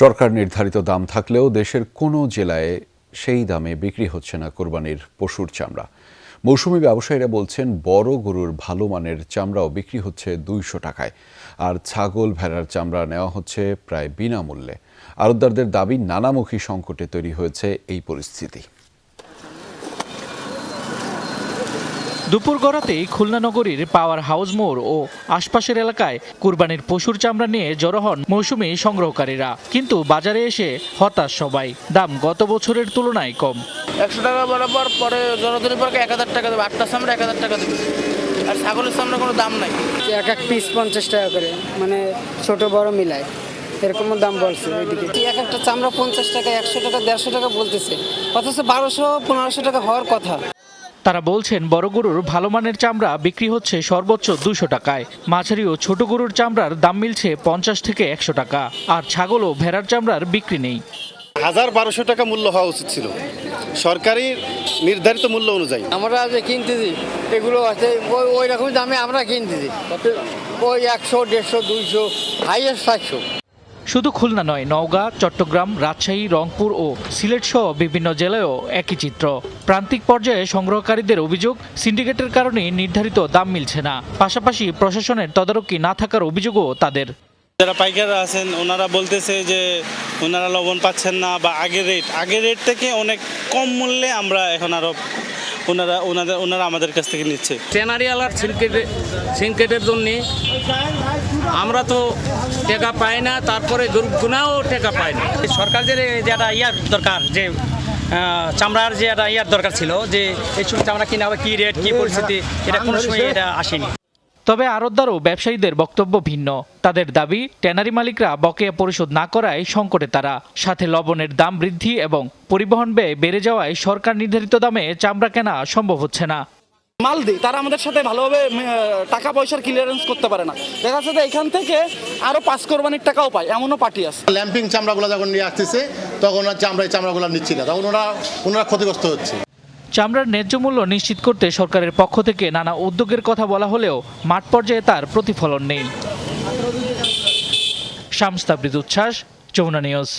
সরকার নির্ধারিত দাম থাকলেও দেশের কোনো জেলায় সেই দামে বিক্রি হচ্ছে না কোরবানির পশুর চামড়া। মৌসুমী ব্যবসায়ীরা বলছেন বড় গরুর ভালো মানের চামড়াও বিক্রি হচ্ছে 200 টাকায়, আর ছাগল ভেড়ার চামড়া নেওয়া হচ্ছে প্রায় বিনামূল্যে। আড়তদারদের দাবি, নানামুখী সংকটে তৈরি হয়েছে এই পরিস্থিতি। দুপুর গড়াতেই খুলনা নগরীর পাওয়ার হাউস মোড় ও আশপাশের এলাকায় কুরবানির পশুর চামড়া নিয়ে জড়ো হন মৌসুমী সংগ্রহকারীরা। কিন্তু বাজারে এসে হতাশ সবাই, দাম গত বছরের তুলনায় কম। 100 টাকা বরাবর, পরে জনগণের পর 1000 টাকা দেবে, 8টা চামড়া 1000 টাকা দেবে। আর ছাগলের চামড়া কোনো দাম নাই, এক এক পিস 50 টাকা করে, মানে ছোট বড় মিলায় এরকম দাম বলছে। ওইদিকে এক একটা চামড়া 50 টাকা, 100 টাকা, 150 টাকা বলতেছে, অথচ 1200-1500 টাকা হওয়ার কথা। তারা বলছেন বড় গরুর ভালো মানের চামড়া বিক্রি হচ্ছে সর্বোচ্চ 200 টাকায়, মাঝারি ও ছোট গরুর চামড়ার দাম মিলছে 50 থেকে 100 টাকা, আর ছাগল ও ভেড়ার চামড়ার বিক্রি নেই। 1200 টাকা মূল্য হওয়া উচিত ছিল সরকারি নির্ধারিত মূল্য অনুযায়ী। আমরা যে কিনতেছি এগুলো আছে ওই রকম দামে আমরা কিনতেছি, ওই 100, 150, 200, হাইয়েস্ট 700। শুধু খুলনা নয়, নওগাঁ, চট্টগ্রাম, রাজশাহী, রংপুর ও সিলেট সহ বিভিন্ন জেলায়ও একই চিত্র। প্রান্তিক পর্যায়ে সংগ্রহকারীদের অভিযোগ, সিন্ডিকেটের কারণে নির্ধারিত দাম মিলছে না, পাশাপাশি প্রশাসনের তদারকি না থাকার অভিযোগও তাদের। যারা পাইকাররা আছেন ওনারা বলতেছে যে ওনারা লবণ পাচ্ছেন না, বা আগের রেট থেকে অনেক কম মূল্যে আমরা এখন আরো ওনারা আমাদের কাছ থেকে নিচ্ছে। ট্যানারি আলার সিনকেটের জন্য আমরা তো টাকা পাই না, তারপরে দুর্গুণাও টাকা পাই না। সরকারের যে একটা ইয়ার দরকার, যে চামড়ার যে একটা ইয়ার দরকার ছিল, যে এই সময় চামড়া কিনা হবে, কি রেট, কি পরিস্থিতি, এটা কোনো সময় এটা আসেনি। তবে আড়তদার ও ব্যবসায়ীদের বক্তব্য ভিন্ন। তাদের দাবি, ট্যানারি মালিকরা বকেয়া পরিশোধ না করায় সংকটে তারা, সাথে লবণের দাম বৃদ্ধি এবং পরিবহন ব্যয় বেড়ে যাওয়ায় সরকার নির্ধারিত দামে চামড়া কেনা সম্ভব হচ্ছে না। মাল দিই, তারা আমাদের সাথে ভালোভাবে টাকা পয়সার ক্লিয়ারেন্স করতে পারে না। দেখা যাচ্ছে এখান থেকে আরো 5 কোরবানির টাকাও পায়, এমনও পার্টি আছে। ল্যাম্পিং চামড়াগুলো যখন নিয়ে আসতেছে তখন চামড়াগুলো নিচ্ছি না, তখন ওনারা ক্ষতিগ্রস্ত হচ্ছে। চামড়ার ন্যায্য মূল্য নিশ্চিত করতে সরকারের পক্ষ থেকে নানা উদ্যোগের কথা বলা হলেও মাঠ পর্যায়ে তার প্রতিফলন নেই। শামস তাবরিজ উচ্ছ্বাস, যমুনা নিউজ।